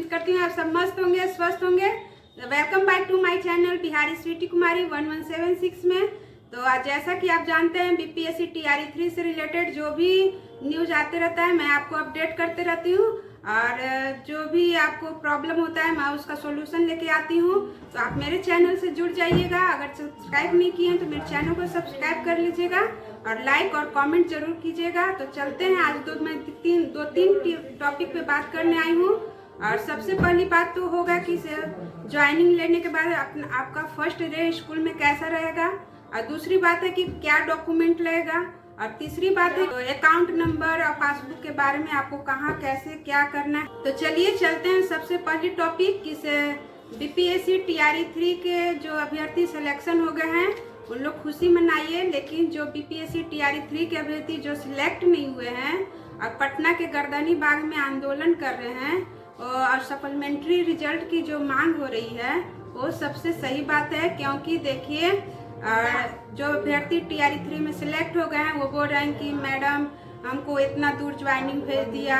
उम्मीद करती हूँ आप सब मस्त होंगे, स्वस्थ होंगे। Welcome back to my channel Bihari Sweety Kumari 1176 में। तो आज जैसा कि आप जानते हैं बीपीएससी टीआरई 3 से रिलेटेड जो भी न्यूज आते रहता है मैं आपको अपडेट करते रहती हूँ, और जो भी आपको प्रॉब्लम होता है मैं उसका सॉल्यूशन लेके आती हूँ। तो आप मेरे चैनल से जुड़ जाइएगा। अगर सब्सक्राइब नहीं किए हैं तो मेरे चैनल को सब्सक्राइब कर लीजिएगा और लाइक और कमेंट जरूर कीजिएगा। तो चलते हैं, आज मैं दो तीन टॉपिक पे बात करने आई हूँ। और सबसे पहली बात तो होगा कि ज्वाइनिंग लेने के बाद आपका फर्स्ट डे स्कूल में कैसा रहेगा, और दूसरी बात है कि क्या डॉक्यूमेंट लगेगा, और तीसरी बात है अकाउंट नंबर और पासबुक के बारे में आपको कहाँ कैसे क्या करना है। तो चलिए चलते हैं। सबसे पहली टॉपिक कि बीपीएससी टीआरई 3 के जो अभ्यर्थी सिलेक्शन हो गए हैं उन लोग खुशी मनाइए, लेकिन जो बीपीएससी टीआरई 3 के अभ्यर्थी जो सिलेक्ट नहीं हुए हैं और पटना के गर्दनी बाग में आंदोलन कर रहे हैं और सप्लीमेंट्री रिजल्ट की जो मांग हो रही है वो सबसे सही बात है। क्योंकि देखिए जो अभ्यर्थी टीआरई 3 में सिलेक्ट हो गए हैं वो बोल रहे हैं कि मैडम हमको इतना दूर ज्वाइनिंग भेज दिया,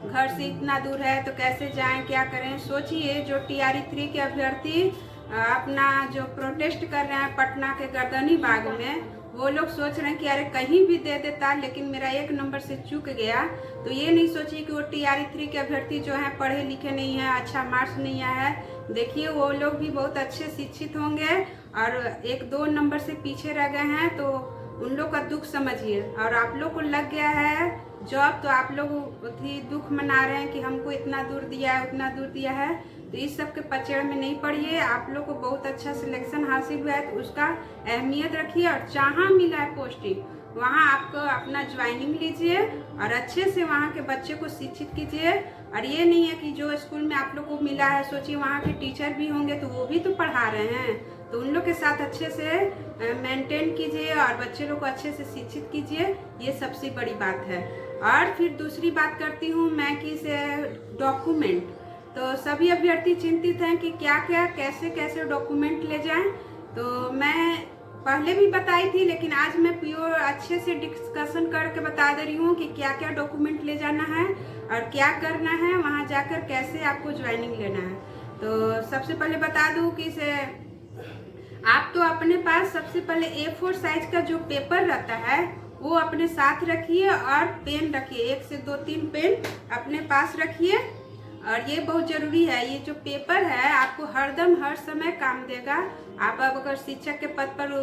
घर से इतना दूर है तो कैसे जाएं, क्या करें। सोचिए जो टीआरई 3 के अभ्यर्थी अपना जो प्रोटेस्ट कर रहे हैं पटना के गर्दनी बाग में, वो लोग सोच रहे हैं कि अरे कहीं भी दे देता लेकिन मेरा एक नंबर से चूक गया। तो ये नहीं सोचिए कि वो टीआरई 3 के अभ्यर्थी जो हैं पढ़े लिखे नहीं है, अच्छा मार्क्स नहीं आया है। देखिए वो लोग भी बहुत अच्छे शिक्षित होंगे और एक दो नंबर से पीछे रह गए हैं, तो उन लोग का दुख समझिए। और आप लोग को लग गया है जॉब तो आप लोग भी दुख मना रहे हैं कि हमको इतना दूर दिया है उतना दूर दिया है। तो इस सब के पचड़ में नहीं पड़िए। आप लोग को बहुत अच्छा सिलेक्शन हासिल हुआ है तो उसका अहमियत रखिए, और जहाँ मिला है पोस्टिंग वहाँ आपको अपना ज्वाइनिंग लीजिए और अच्छे से वहाँ के बच्चे को शिक्षित कीजिए। और ये नहीं है कि जो स्कूल में आप लोग को मिला है, सोचिए वहाँ के टीचर भी होंगे तो वो भी तो पढ़ा रहे हैं, तो उन लोग के साथ अच्छे से मेंटेन कीजिए और बच्चे लोग को अच्छे से शिक्षित कीजिए। ये सबसे बड़ी बात है। और फिर दूसरी बात करती हूँ मैं कि डॉक्यूमेंट। तो सभी अभ्यर्थी चिंतित हैं कि क्या क्या कैसे कैसे डॉक्यूमेंट ले जाएं। तो मैं पहले भी बताई थी, लेकिन आज मैं प्योर अच्छे से डिस्कशन करके बता दे रही हूँ कि क्या क्या डॉक्यूमेंट ले जाना है और क्या करना है, वहाँ जाकर कैसे आपको ज्वाइनिंग लेना है। तो सबसे पहले बता दूँ कि आप तो अपने पास सबसे पहले A4 साइज का जो पेपर रहता है वो अपने साथ रखिए, और पेन रखिए, 1 से 2-3 पेन अपने पास रखिए। और ये बहुत जरूरी है, ये जो पेपर है आपको हरदम हर समय काम देगा। आप अब अगर शिक्षक के पद पर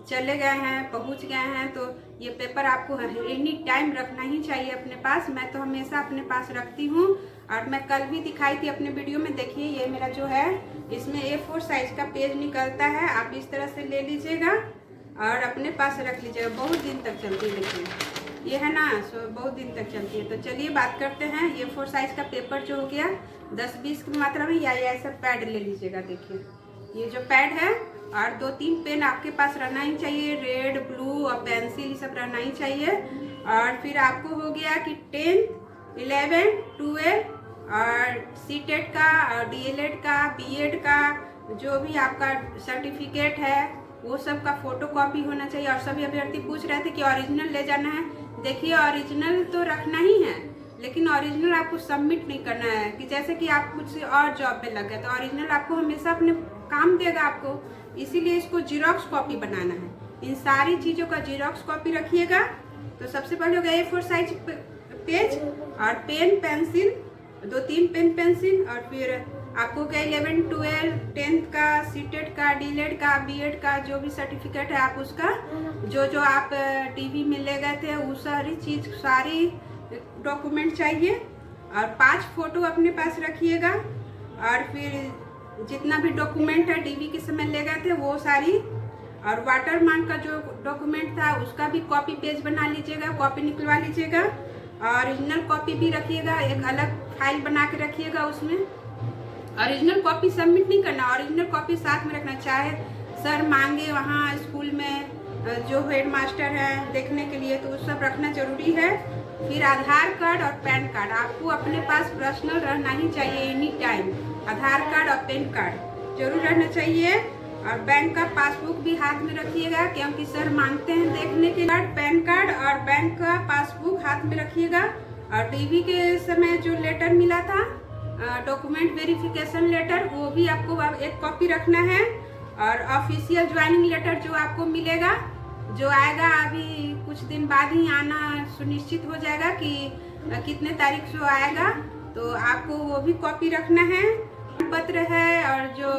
चले गए हैं, पहुंच गए हैं, तो ये पेपर आपको एनी टाइम रखना ही चाहिए अपने पास। मैं तो हमेशा अपने पास रखती हूँ, और मैं कल भी दिखाई थी अपने वीडियो में। देखिए ये मेरा जो है इसमें A4 साइज का पेज निकलता है, आप इस तरह से ले लीजिएगा और अपने पास रख लीजिएगा। बहुत दिन तक चलती है, देखिए ये है ना, बहुत दिन तक चलती है। तो चलिए बात करते हैं। A4 साइज का पेपर जो हो गया 10-20 की मात्रा में, या ऐसा पैड ले लीजिएगा। देखिए ये जो पैड है, और 2-3 पेन आपके पास रहना ही चाहिए, रेड, ब्लू और पेंसिल, ये सब रहना ही चाहिए। और फिर आपको हो गया कि 10th, 11th, 12 और सीटेट का और डीएलएड का, बीएड का जो भी आपका सर्टिफिकेट है वो सब का फोटोकॉपी होना चाहिए। और सभी अभ्यर्थी पूछ रहे थे कि ओरिजिनल ले जाना है। देखिए ओरिजिनल तो रखना ही है, लेकिन ओरिजिनल आपको सबमिट नहीं करना है। कि जैसे कि आप कुछ और जॉब पे लग गए तो ओरिजिनल आपको हमेशा अपने काम देगा आपको, इसीलिए इसको जीरोक्स कॉपी बनाना है। इन सारी चीज़ों का जीरोक्स कॉपी रखिएगा। तो सबसे पहले हो गया A4 साइज पेज और पेन, पेंसिल, 2-3 पेन पेंसिल। और फिर आपको क्या 11, 12, 10th का, सीटेट का, डीलेड का, बीएड का जो भी सर्टिफिकेट है आप उसका जो आप टीवी में ले गए थे वो सारी चीज़, सारी डॉक्यूमेंट चाहिए। और 5 फोटो अपने पास रखिएगा। और फिर जितना भी डॉक्यूमेंट है टीवी के समय ले गए थे वो सारी, और वाटर मार्क का जो डॉक्यूमेंट था उसका भी कॉपी पेज बना लीजिएगा, कॉपी निकलवा लीजिएगा। ओरिजिनल कॉपी भी रखिएगा, एक अलग फाइल बना के रखिएगा। उसमें ओरिजिनल कॉपी सबमिट नहीं करना, ओरिजिनल कॉपी साथ में रखना। चाहे सर मांगे वहाँ स्कूल में जो हेड मास्टर है देखने के लिए, तो वो सब रखना जरूरी है। फिर आधार कार्ड और पैन कार्ड आपको अपने पास पर्सनल रहना ही चाहिए एनी टाइम। आधार कार्ड और पैन कार्ड जरूर रहना चाहिए। और बैंक का पासबुक भी हाथ में रखिएगा, क्योंकि सर मांगते हैं देखने के बाद। पैन कार्ड और बैंक का पासबुक हाथ में रखिएगा। और टीवी के समय जो लेटर मिला था डॉक्यूमेंट वेरिफिकेशन लेटर, वो भी आपको एक कॉपी रखना है। और ऑफिशियल ज्वाइनिंग लेटर जो आपको मिलेगा, जो आएगा अभी कुछ दिन बाद ही आना सुनिश्चित हो जाएगा कि कितने तारीख से आएगा, तो आपको वो भी कॉपी रखना है। पत्र है और जो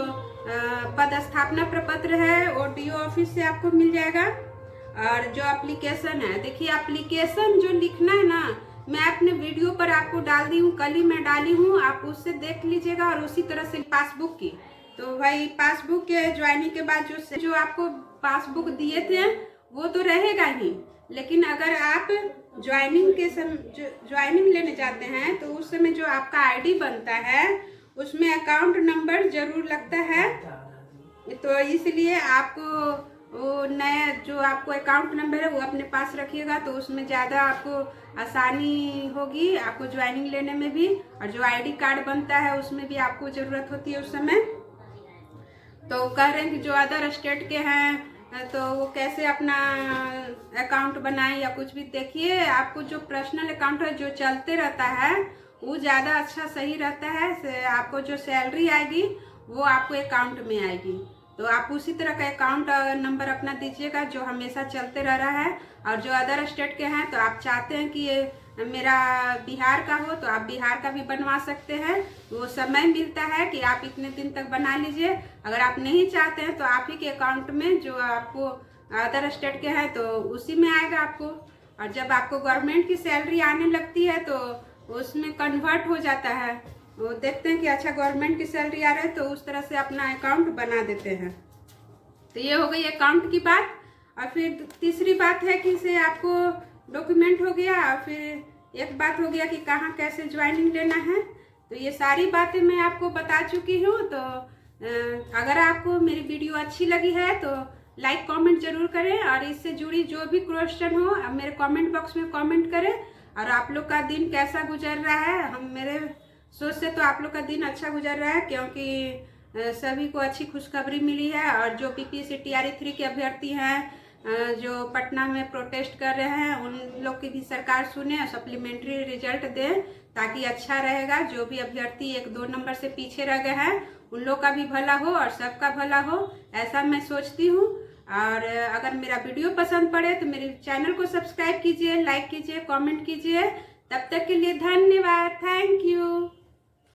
पदस्थापना प्रपत्र है वो डीओ ऑफिस से आपको मिल जाएगा। और जो एप्लीकेशन है, देखिए एप्लीकेशन जो लिखना है ना, मैं अपने वीडियो पर आपको डाल दी हूँ, कल ही मैं डाली हूँ, आप उससे देख लीजिएगा। और उसी तरह से पासबुक की, तो भाई पासबुक के ज्वाइनिंग के बाद जो आपको पासबुक दिए थे वो तो रहेगा ही, लेकिन अगर आप ज्वाइनिंग के ज्वाइनिंग लेने जाते हैं तो उस समय जो आपका आईडी बनता है उसमें अकाउंट नंबर जरूर लगता है। तो इसलिए आपको वो नया जो आपको अकाउंट नंबर है वो अपने पास रखिएगा, तो उसमें ज़्यादा आपको आसानी होगी आपको ज्वाइनिंग लेने में भी। और जो आईडी कार्ड बनता है उसमें भी आपको ज़रूरत होती है उस समय। तो कह रहे हैं कि जो अदर स्टेट के हैं तो वो कैसे अपना अकाउंट बनाएं या कुछ भी, देखिए आपको जो पर्सनल अकाउंट है जो चलते रहता है वो ज़्यादा अच्छा सही रहता है। आपको जो सैलरी आएगी वो आपको अकाउंट में आएगी, तो आप उसी तरह का अकाउंट नंबर अपना दीजिएगा जो हमेशा चलते रह रहा है। और जो अदर स्टेट के हैं तो आप चाहते हैं कि ये मेरा बिहार का हो तो आप बिहार का भी बनवा सकते हैं, वो समय मिलता है कि आप इतने दिन तक बना लीजिए। अगर आप नहीं चाहते हैं तो आप ही के अकाउंट में जो आपको अदर स्टेट के हैं तो उसी में आएगा आपको। और जब आपको गवर्नमेंट की सैलरी आने लगती है तो उसमें कन्वर्ट हो जाता है, वो देखते हैं कि अच्छा गवर्नमेंट की सैलरी आ रही है तो उस तरह से अपना अकाउंट बना देते हैं। तो ये हो गई अकाउंट की बात। और फिर तीसरी बात है कि इसे आपको डॉक्यूमेंट हो गया, और फिर एक बात हो गया कि कहाँ कैसे ज्वाइनिंग लेना है। तो ये सारी बातें मैं आपको बता चुकी हूँ। तो अगर आपको मेरी वीडियो अच्छी लगी है तो लाइक कमेंट जरूर करें, और इससे जुड़ी जो भी क्वेश्चन हो आप मेरे कमेंट बॉक्स में कमेंट करें। और आप लोग का दिन कैसा गुजर रहा है, हम मेरे सोच से तो आप लोग का दिन अच्छा गुजर रहा है, क्योंकि सभी को अच्छी खुशखबरी मिली है। और जो बीपीएससी टीआरई 3 के अभ्यर्थी हैं जो पटना में प्रोटेस्ट कर रहे हैं, उन लोग की भी सरकार सुने और सप्लीमेंट्री रिजल्ट दें, ताकि अच्छा रहेगा। जो भी अभ्यर्थी 1-2 नंबर से पीछे रह गए हैं उन लोग का भी भला हो और सबका भला हो, ऐसा मैं सोचती हूँ। और अगर मेरा वीडियो पसंद पड़े तो मेरे चैनल को सब्सक्राइब कीजिए, लाइक कीजिए, कमेंट कीजिए। तब तक के लिए धन्यवाद, थैंक यू।